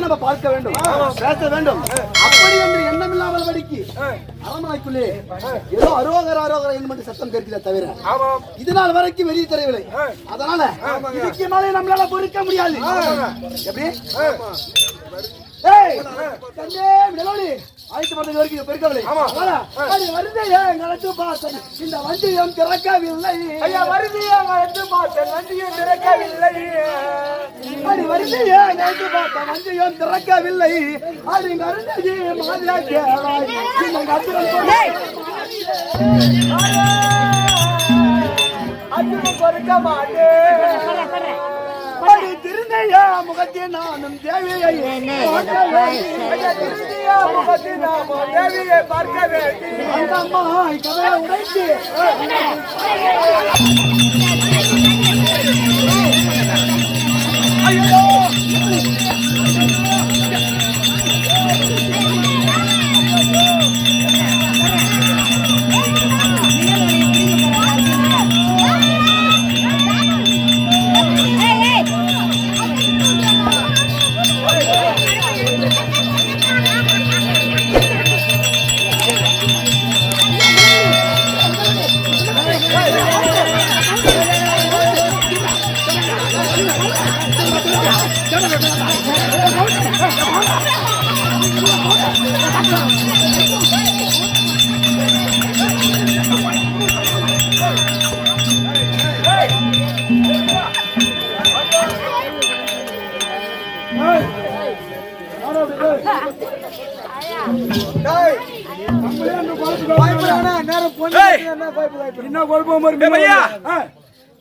நம்ம பார்க்க வேண்டும், பேச வேண்டும். அப்படி என்று எண்ணமில்லாமல் படிக்கு அரண்மனைக்குள்ளே ஏதோ அரோகர என்று சத்தம் கேட்கிறத தவிர இதனால் வரைக்கும் வெளியே தெரியவில்லை. அதனால இதுக்கு மேலே நம்மளால பொறுக்க முடியாது. எப்படி ஆயிரத்தி பத்து வரைக்கும் பெருக்கவில்லை. வருது பார்த்தேன் இந்த வண்டியும் திறக்கவில்லை. வருதியும் திறக்கவில்லை. வருது பார்த்தேன் வண்டியும் திறக்கவில்லை. பொறுக்க மாட்டேன். திருந்தையா முகத்தின் நானும் தேவியை தேவியை பார்க்க வேண்டும். அம்மா கதையை உடைத்து ஐயோ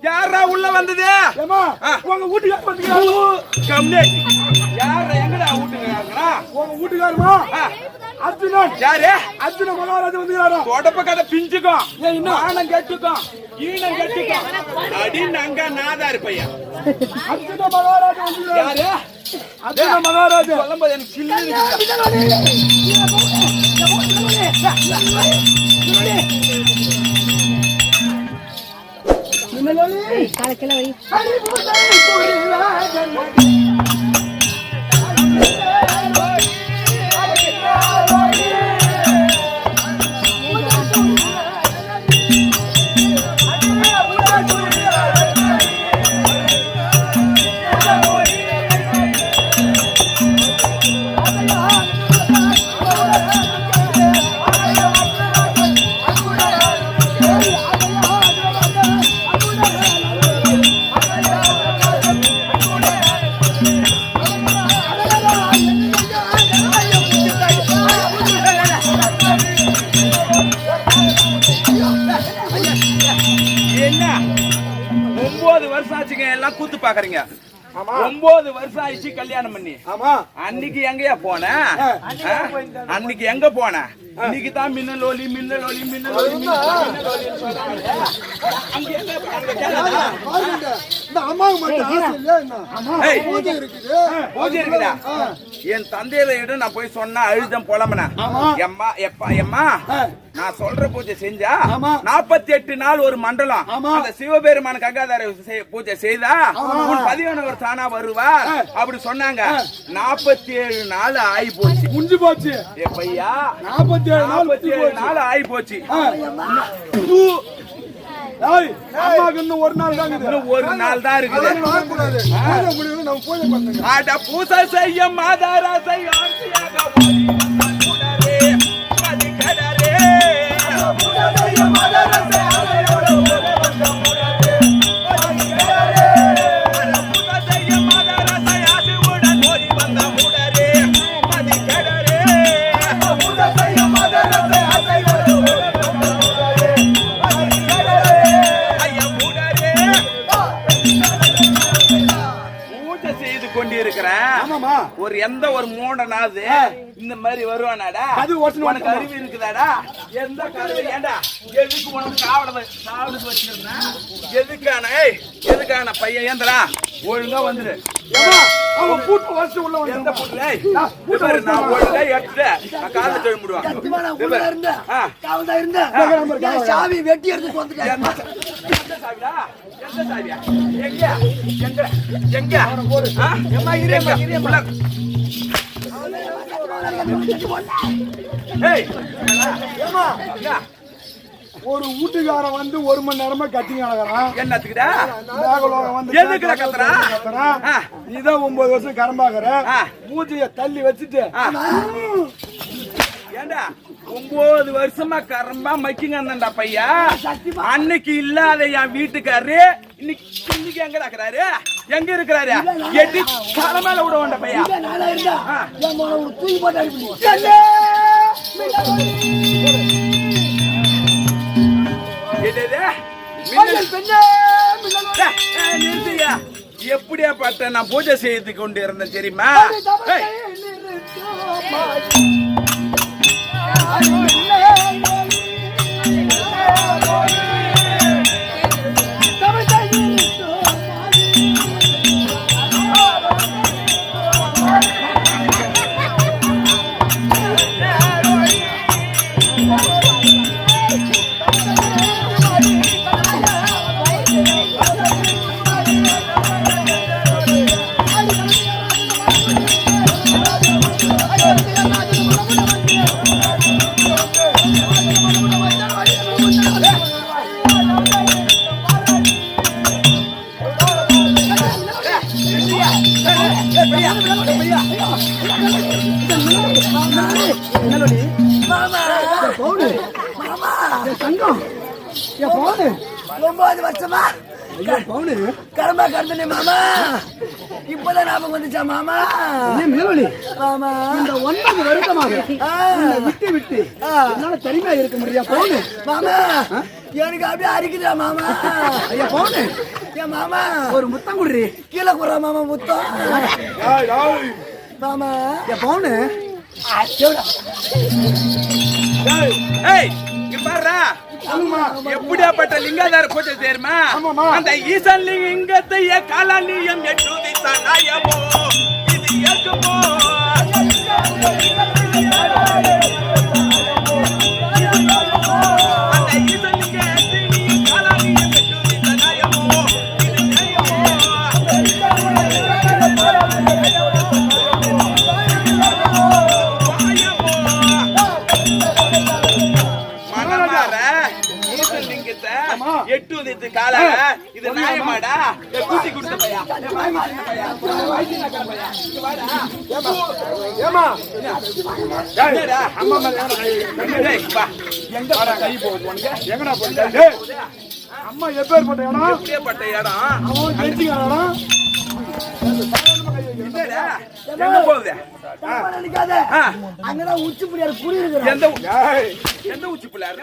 யாரா உள்ள வந்தது? உங்க வீட்டுக்காரர் எங்கடா வீட்டுக்காரங்களா? உங்க வீட்டுக்காரமா அர்ஜுனன். யாரு? அர்ஜுன மகாராஜா வந்து தொடப்ப கதை பிஞ்சுக்கும், இன்னும் கெட்டுக்கும், ஈனம் கெட்டுக்கும். அப்படின்னு அங்க நாதாரு பையன் அர்ஜுன மகாராஜா வந்து யாரு? அர்ஜுன மகாராஜா சொல்லும்போது எனக்கு சில்லு காலக்கில வை. கூத்து பாக்குறீங்க. 9 வருஷம் ஆயிடுச்சு கல்யாணம் பண்ணி. அன்னைக்கு எங்கயா போன? அன்னைக்கு எங்க போன? இன்னைக்கு தான் மின்னலோலி மின்னலோலி மின்னலோலி பூஜை இருக்குதா? என் தந்தையில நான் போய் சொன்னா அழுதம் புலம்புன. எம்மா எப்பா எம்மா நான் சொல்ற பூஜை செஞ்சா 48 நாள் ஒரு மண்டலம் அந்த சிவபெருமான கங்காதார பூஜை செய்தா 11 தானா வருவா அப்படி சொன்னாங்க. 47 நாள் ஆகி போச்சு, முடிஞ்சு போச்சு. எப்பையா 47 நாள் ஆகி போச்சு. ஒரு நாள் தான் இருக்குது. பூசை செய்ய மாதாரா செய்ய ஒரு எந்த ஒரு மூடனாவது இந்த மாதிரி வருவானாடா? அது உனக்கு அறிவு இருக்குதாடா? எந்த கருவி ஏண்டா எதுக்கு உனக்கு காவலுக்கு வச்சிருந்தா? எதுக்கான பையன் ஏந்தடா ஒழுங்கா வந்துரு. அவன் பூட்டு வச்சு உள்ள வந்து எந்த பூட்டுல நான் ஒழுங்கா எடுத்து நான் காலை தொழும்பிடுவான். சாவி வெட்டி எடுத்து வந்துட்டேன். ஒரு வீட்டுக்காரன் வந்து 1 மணி நேரமா கத்திங்க நடக்கிறான். என்னத்துக்குடா வந்து எதுக்குடா கத்துறான்? நீதான் 9 வருஷம் கரம்பாக்குற மூஞ்சிய தள்ளி வச்சுட்டு ஏண்டா 9 வருஷமா கரம்பா மக்கிங்க இருந்தா பையா. அன்னைக்கு இல்லாத என் வீட்டுக்காரு இன்னைக்கு எங்க இருக்கிறாரு? எங்க இருக்கிறாரு? எட்டி தலைமையில விட வேண்ட பையா. தூக்கி போட்டு எப்படியா பட்ட நான் பூஜை செய்து கொண்டு இருந்தேன் தெரியுமா? கடம்பா கடந்தனே மாமா. இப்பதான் ஞாபகம் வந்துச்சா மாமா? மாமா இந்த 9 வருடமாக விட்டு விட்டு என்னால தனிமையா இருக்க முடியா? போனு மாமா எனக்கு அப்படியே அரிக்குதா மாமா. ஐயா போனு ஏன் மாமா ஒரு முத்தம் குடுறி. கீழே குடுறா மாமா முத்தம். மாமா போனு எப்படியாப்பட்ட லிங்காதார பூஜை தெரியுமா? அந்த ஈசன் லிங்கத்தை காலாலியம் எட்டுதித்தாயமோ இது ஏற்குமோ? அந்த ஈசன் லிங்கத்தை காலாலியம் எட்டுதித்தாயமோ இது நியாயமோ? எட்டு உதித்து கால இது நியாயமாடா? கூட்டி கொடுத்த பையா அம்மா எப்பேற்பட்ட இடம்? எப்படியாப்பட்ட இடம்? எங்க போகுது? அங்கதான் உச்சி புள்ளியார் புளி இருக்கிற. எந்த உச்சி புள்ளியாரு?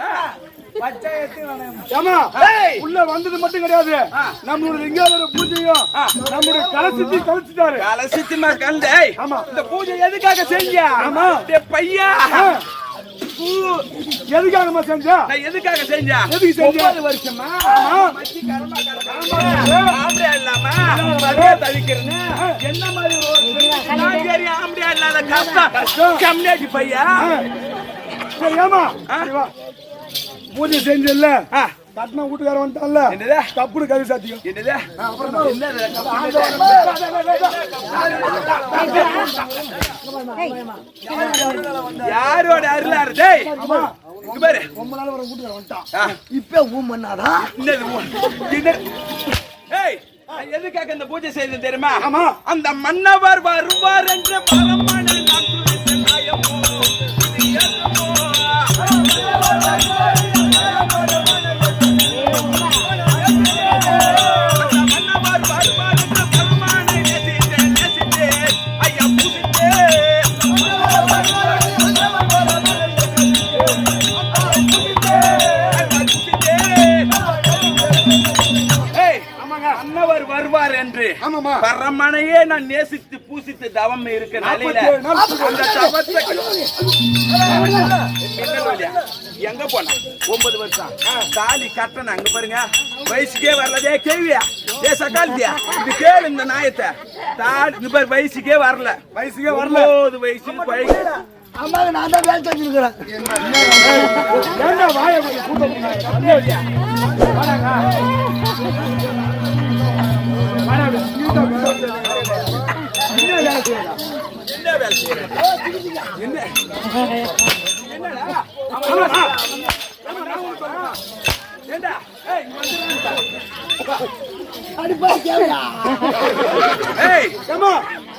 உள்ள வந்தது மட்டும் கிடையாது, நம்மளுடைய லிங்காதார பூஜையும் நம்மளுடைய கலசித்தாரு. கலசித்திமா கலந்து இந்த பூஜை எதுக்காக செஞ்சா? பையா எதுக்காக செஞ்சா? எதுக்காக செஞ்சா? எதுக்கு செஞ்சா? 9 வருஷமா ஆம்படியா இல்லாம தவிக்கிறேன்னு என்ன மாதிரி ஆம்படியா இல்லாத கஷ்டம் கம்மியாச்சு பையா. ஏமா பூஜை செஞ்சல கட்டின வீட்டுக்கார வந்துட்டான்ல, கப்புடு கவி சாத்தியம். யாரோட அருளாரு? டேய் பாரு, ரொம்ப நாள் வர வீட்டுக்கார வந்துட்டான். இப்ப ஊம் பண்ணாதான் எதுக்காக இந்த பூஜை செய்து தெரியுமா? அந்த மன்னவர் வருவார் என்று பரமான வருவார் என்று பரமனையே நான் நேசித்து பூசித்து தவம் இருக்க நிலையில அந்த தவத்தை எங்க போனா 9 வருஷம் தாலி கட்டணும் அங்க பாருங்க வயசுக்கே வரலதே கேள்வியா ஏ சக்காலியா இது கேளு இந்த நாயத்தை தாலி பாரு வயசுக்கே வரல 9 வயசுக்கு பழகி அம்மா நான் தான் வேலை செஞ்சிருக்கிறேன்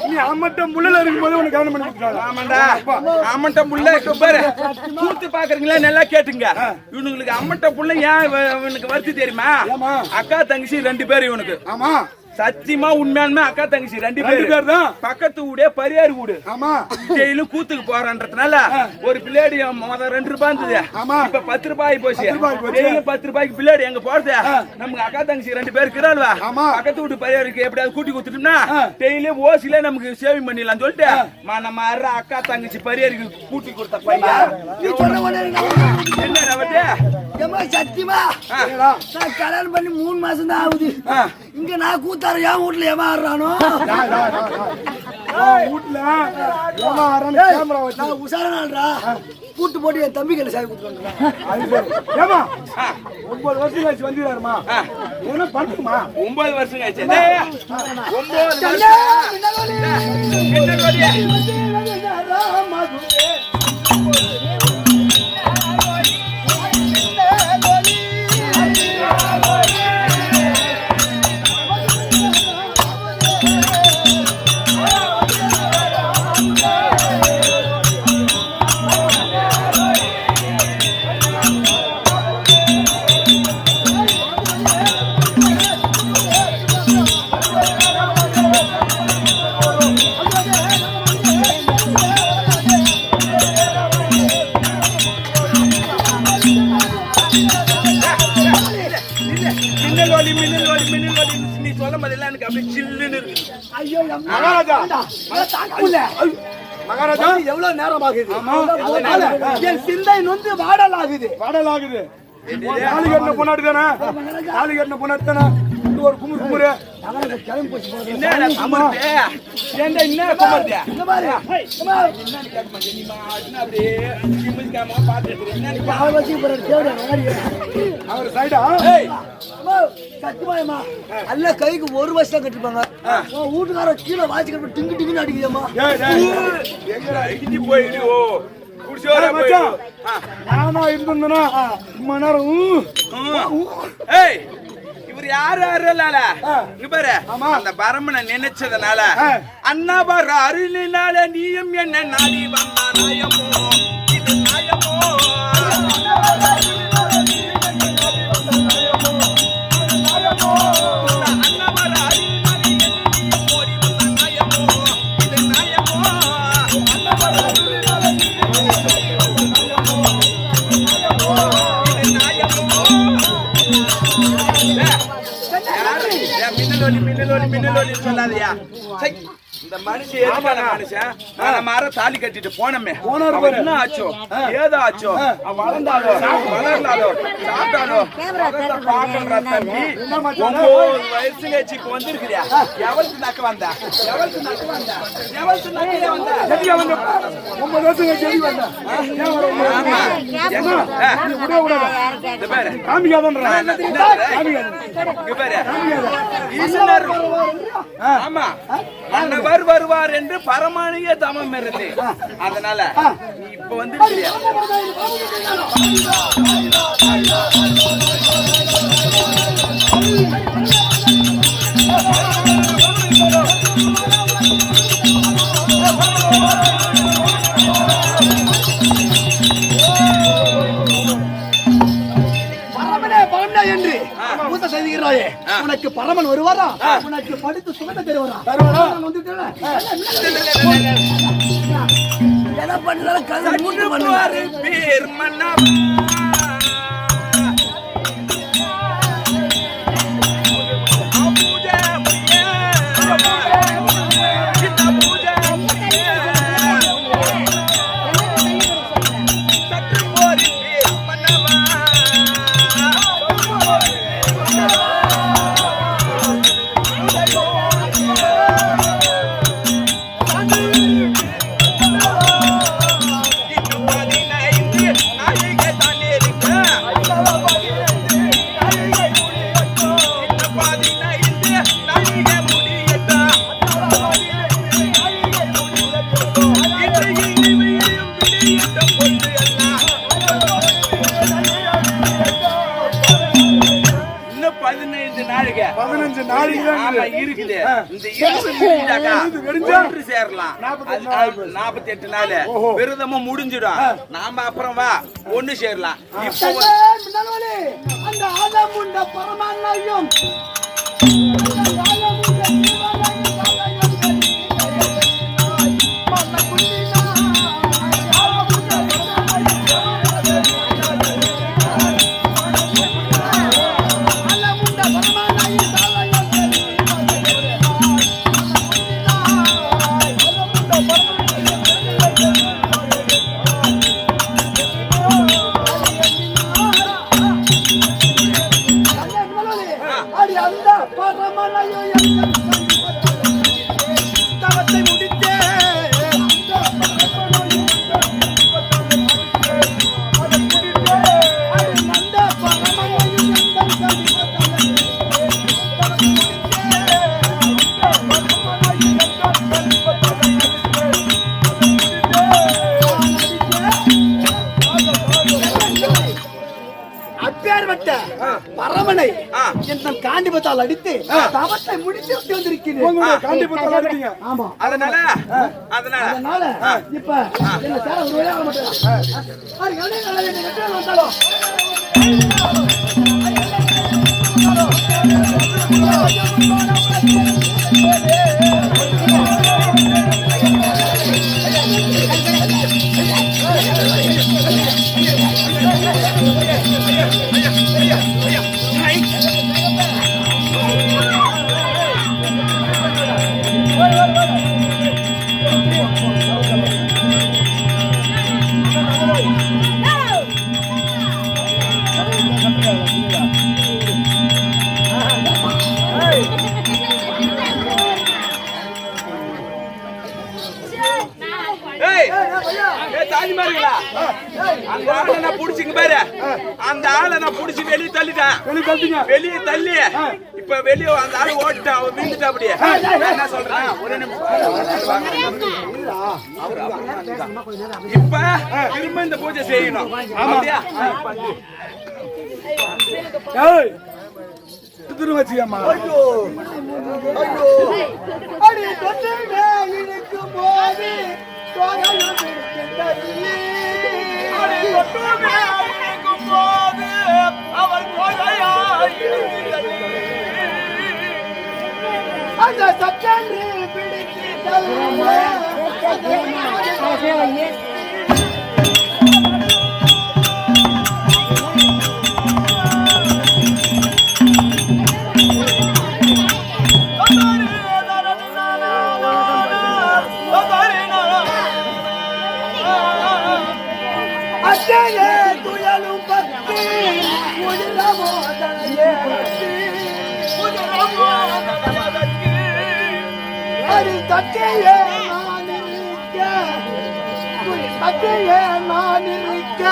நீ அம்மட்டம் புள்ள இருக்கும்போது உனக்கு கவனம் பண்ணி ஆமாண்டா அம்மட்டம் புள்ள பாரு கூத்து பாக்குறீங்களா நல்லா கேட்டுங்க இவனுங்களுக்கு அம்மட்டம் புள்ள ஏன் இவனுக்கு வருத்தி தெரியுமா அக்கா தங்கச்சி 2 பேர் இவனுக்கு ஆமா சத்தியமா உண்மையானுமே அக்கா தங்கச்சி 2 பேர் தான் பக்கத்து வீடே பரியாறு வீடு ஆமா டெய்லியும் கூத்துக்கு போறான்றதுனால ஒரு பிள்ளைடி முத 2 ரூபாய் இருந்தது இப்ப 10 ரூபாய் போச்சு டெய்லியும் 10 ரூபாய்க்கு பிள்ளைடி எங்க போறது நமக்கு அக்கா தங்கச்சி 2 பேர் இருக்கிறாள்வா பக்கத்து வீட்டு பரியாருக்கு எப்படியாவது கூட்டி கொடுத்துட்டோம்னா டெய்லியும் ஓசில நமக்கு சேவிங் பண்ணிடலாம் சொல்லிட்டு நம்ம அக்கா தங்கச்சி பரியாருக்கு கூட்டி கொடுத்த பையன் என்ன சத்தியமா நான் கல்யாணம் பண்ணி 3 மாசம் தான் ஆகுது இங்க நான் கூத்தார என் வீட்டுல ஏமா ஆடுறானோ உஷாரா கூட்டு போட்டு என் தம்பி கையில சாவி கொடுத்துருவாங்க 9 வருஷம் கழிச்சு வந்துடுறாருமா என்ன பண்ணுமா 9 வருஷம் கழிச்சு ஐயோ மகாராஜா மகாராஜா எவ்வளவு நேரம் ஆகுது என் சிந்தை நொந்து வாடலாகுது தாலி கட்டின பொண்ணாடி தானே தாலி கட்டின பொண்ணாடி தானே ஒரு குமுறு குமுறு கிளம்பி போச்சு என்ன குமர்தே ஏண்டா என்ன குமர்தே இந்த மாதிரி என்னன்னு கேட்க மாட்டே நீ மாட்னா அப்படியே நிம்மதிக்காம பாத்துட்டு என்னன்னு பால் வச்சு போறாரு தேவடா அவர் சைடா ஏய் சத்தியமாயம்மா அல்ல கைக்கு 1 வருஷம் கட்டிப்பாங்க வீட்டுக்கார கீழே வாட்சி கட்டி டிங்கு டிங்குன்னு அடிக்குதேம்மா எங்கடா இடி போயிடு ஓ குடிச்சோர மச்சான் நானா இருந்தேனா மணி நேரம் ஏய் இவர் யாரு அருளால இங்க பாரு அந்த பரமனை நினைச்சதுனால அண்ணா பாரு அருளினால நீயும் என்ன நாடி வந்தா நாயமோ இது நாயமோ அண்ணா பாரு அருளினால நீயும் ஓடி வந்தா நாயமோ இது நாயமோ அண்ணா பாரு அருளினால நீயும் ஓடி வந்தா நாயமோ இது நாயமோ மின்னலோலி சொல்லாதயா இந்த மனுஷன் ஏற்கான மனுஷன் மர தாலி கட்டிட்டு போனமே என்ன ஆச்சோ ஏதோ ஆச்சோ வளர்ந்தாலோ வளர்ந்தாலோ சாப்பிட்டாலோ பாக்கன்ற தம்பி 9 வயசு கழிச்சு இப்ப வந்திருக்கிறியா எவளுக்கு நக்க வந்தா எவளுக்கு நக்க வந்தா 9 வருஷம் கழிச்சு வந்தா ஆமா மன்னவர் வருவார் என்று பரமானிய தமம் இருந்து அதனால இப்ப வந்து என்று மூத்த செய்கிறாயே உனக்கு பரமன் வருவாரா உனக்கு படித்து சுகத்தை தருவாரா என்ன பண்றாரு கதை மூட்டு பண்ணுவாரு பேர் மன்னா அபூஜா 15 நாளைக்கு 15 நாளைக்கு ஆமா இருக்குது. இந்த இழுத்து முடிஞ்சாக்கா ஒன்று சேரலாம். 48 நாள் விரதமும் முடிஞ்சிடும். நாம அப்புறம் வா ஒண்ணு சேரலாம். இப்போ அந்த ஆலமுண்ட பரமான்னையும் பரமனை என் காண்டிபத்தால் அடித்து தவத்தை முடித்து வந்திருக்கிறேன். ஆமா, அதனால இப்ப என்ன சேர ஒரு வழியாக வந்தாலும் அந்த ஆளை நான் புடிச்சுங்க பாரு. அந்த ஆளை நான் புடிச்சு வெளியே தள்ளிட்டேன். வெளியே தள்ளி இப்ப வெளியே அந்த ஆளு ஓட்டான். அவன் வீழ்ந்துட்டா. அப்படியே என்ன சொல்றேன்? ஒரு இப்ப திரும்ப இந்த பூஜை செய்யணும். அப்படியா? திருவச்சியம்மா அந்த சட்டன்று பிடித்தல் அச்சே துயலும் பக்தி உதிரமோ தனே உதிரமோ தனே அரி தச்சையே நான் இருக்க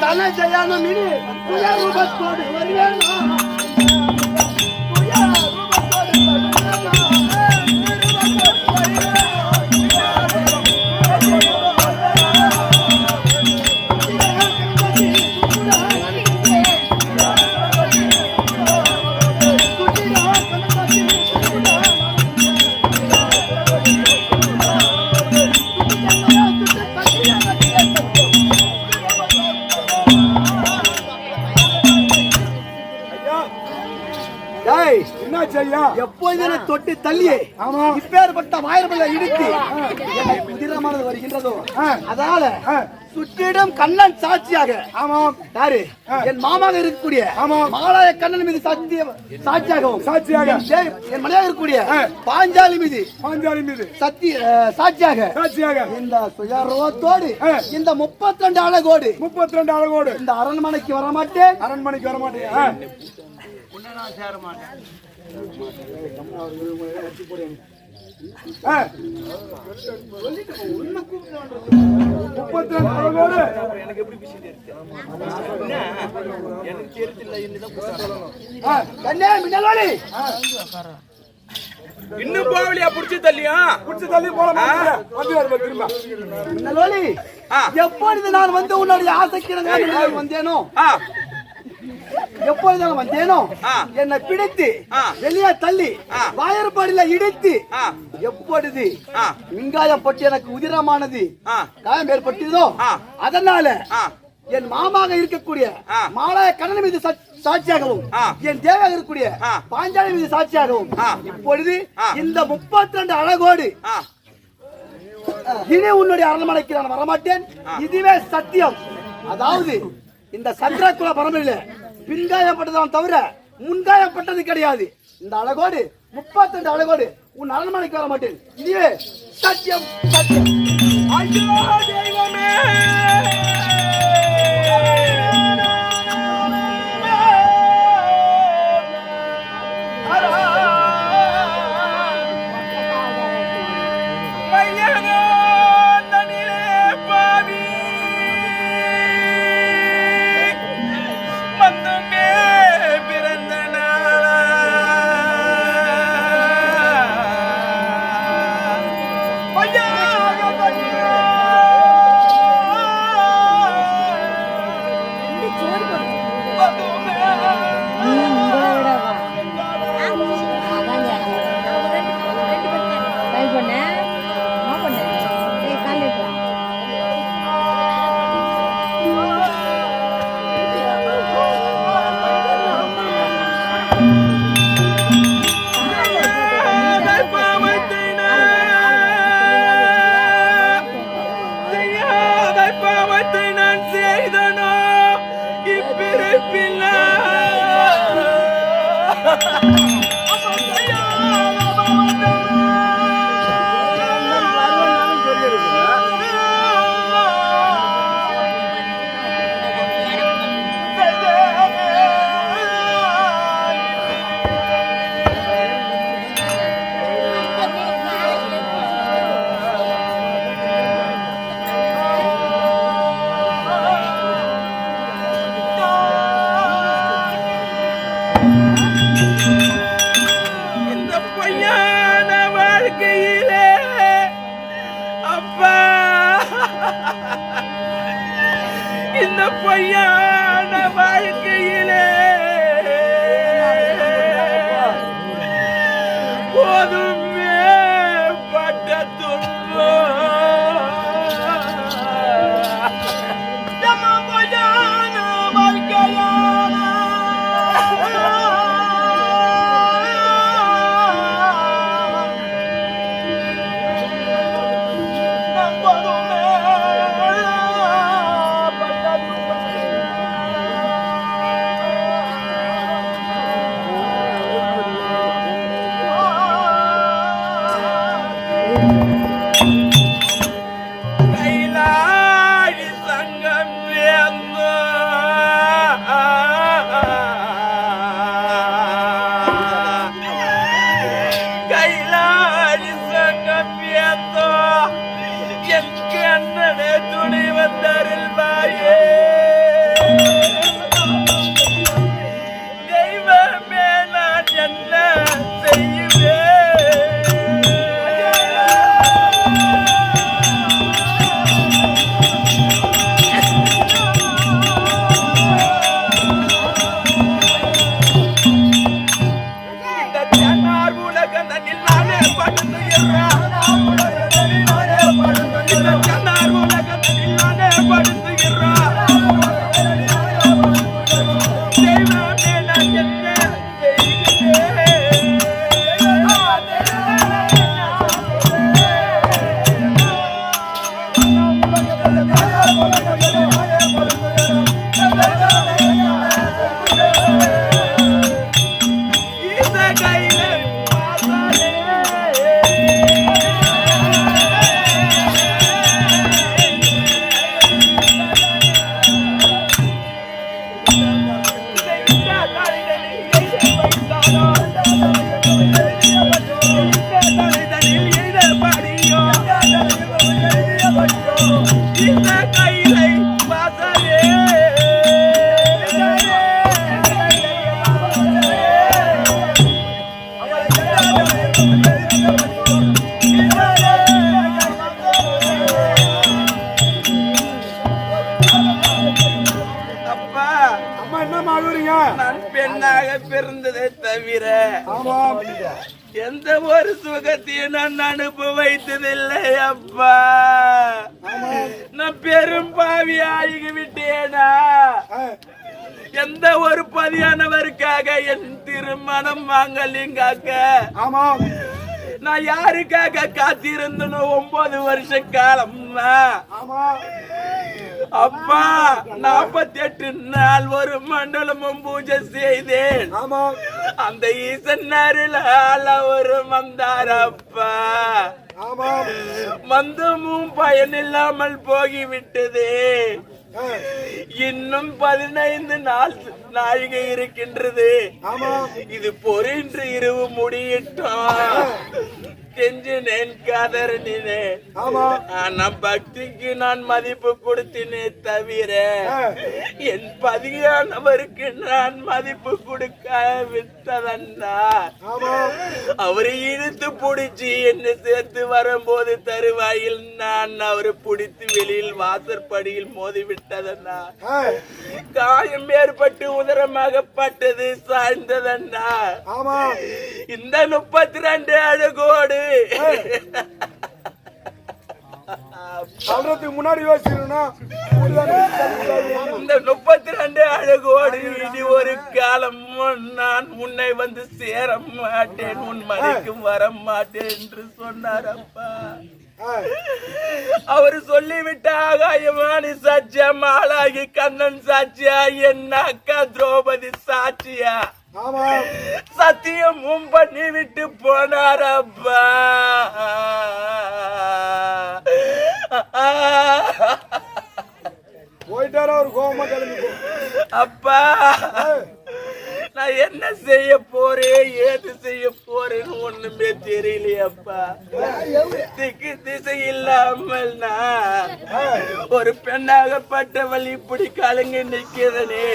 தன ஜயானம் இனி துயரூபத்தோடு வருவேனா எப்போது தொட்டு தள்ளியே இப்பேற்பட்ட வாயிரமல்ல இடித்து குதிரமானது வருகின்றதோ அதால சுற்றிடம் கண்ணன் சாட்சியாக யாரு என் மாமாக இருக்கக்கூடிய மகாலய கண்ணன் மீது சாட்சியாகவும் என் மனையாக இருக்கக்கூடிய பாஞ்சாலி மீது சாட்சியாக இந்த சுயரோத்தோடு இந்த 32 அழகோடு இந்த அரண்மனைக்கு வரமாட்டேன் சேர மாட்டேன். இன்னும் போவலியா? புடிச்சு தள்ளி போல எப்பொழுது நான் வந்து உன்னுடைய ஆசைக்கு வந்தேனோ எப்பொழுது வந்தேனோ என்னை பிடித்து வெளியே தள்ளி வாயற்பாடில இடித்து எப்பொழுது வெங்காயம் பட்டு எனக்கு உதிரமானது காயம் ஏற்பட்டதோ அதனால என் மாமாக இருக்கக்கூடிய மாலாய கண்ணன் மீது சாட்சியாகவும் என் தேவையாக இருக்கக்கூடிய பாஞ்சாலி மீது சாட்சியாகவும் இப்பொழுது இந்த 32 அழகோடு இனி உன்னுடைய அரண்மனைக்கு நான் வரமாட்டேன். இதுவே சத்தியம். அதாவது இந்த சந்திரகுல பரம்பரையில பின்காயப்பட்டதான் தவிர முன்காயப்பட்டது கிடையாது. இந்த அழகோடு 32 அழகோடு உன் அரண்மனைக்கு வர மாட்டேன். இதுவே சத்தியம் சத்தியம். ஐயோ தெய்வமே இந்த பொய்யான வாழ்க்கையிலே போதுமே பட்ட துன்பம் பொய்யான வாழ்க்கையான இருந்ததை தவிர ஆமாம் எந்த ஒரு சுகத்தையும் நான் அனுபவித்ததில்லை அப்பா. நான் பெரும் பாவி ஆகி விட்டேனா? எந்த ஒரு பதியானவருக்காக என் திருமணம் மாங்கல்யங்காக்க ஆமாம் நான் யாருக்காக காத்திருந்தனோ 9 வருஷ காலம் ஆமாம் அப்பா. 48 நாள் ஒரு மண்டலமும் பூஜை செய்தேன். ஆமாம் அந்த ஈசன் அருளால் அவரும் வந்தாரப்பா. ஆமாம் மந்தமும் பயனில்லாமல் போகிவிட்டது. இன்னும் 15 நாழிகை இருக்கின்றது. ஆமாம் இது பொறின்று இரவு முடியிட்டோம். கெஞ்சினேன் கதறினே. ஆனா பக்திக்கு நான் மதிப்பு கொடுத்தினே தவிர என் பதியானவருக்கு நான் மதிப்பு கொடுக்க விட்டதன்னா அவரை இழுத்து பிடிச்சி என்ன சேர்த்து வரும்போது தருவாயில் நான் அவரை பிடித்து வெளியில் வாசற்படியில் மோதி விட்டதன்னா காயம் ஏற்பட்டு உதரமாகப்பட்டது சாய்ந்ததன்னா இந்த 32 அழகோடு சொல்றதுக்கு முன்னாடி யோசிக்கணும். இந்த 32 அழகோடு இனி ஒரு காலம் நான் உன்னை வந்து சேர மாட்டேன், உன் மனைக்கு வர மாட்டேன் என்று சொன்னார் அப்பா. அவர் சொல்லிவிட்ட ஆகாயமானி சாட்சியா, மாலாகி கண்ணன் சாட்சியா, என் அக்கா திரௌபதி சாட்சியா சத்தியமும் பண்ணி விட்டு போனார் அப்பா. போயிட்டாரா ஒரு கோபமா கிளம்பி. அப்பா நான் என்ன செய்ய போறேன், ஏது செய்ய போறேன்னு ஒண்ணுமே தெரியலையப்பா. திக்கு திசை இல்லாமல் நான் ஒரு பெண்ணாகப்பட்டவள் இப்படி கலங்கி நிக்கிறனே.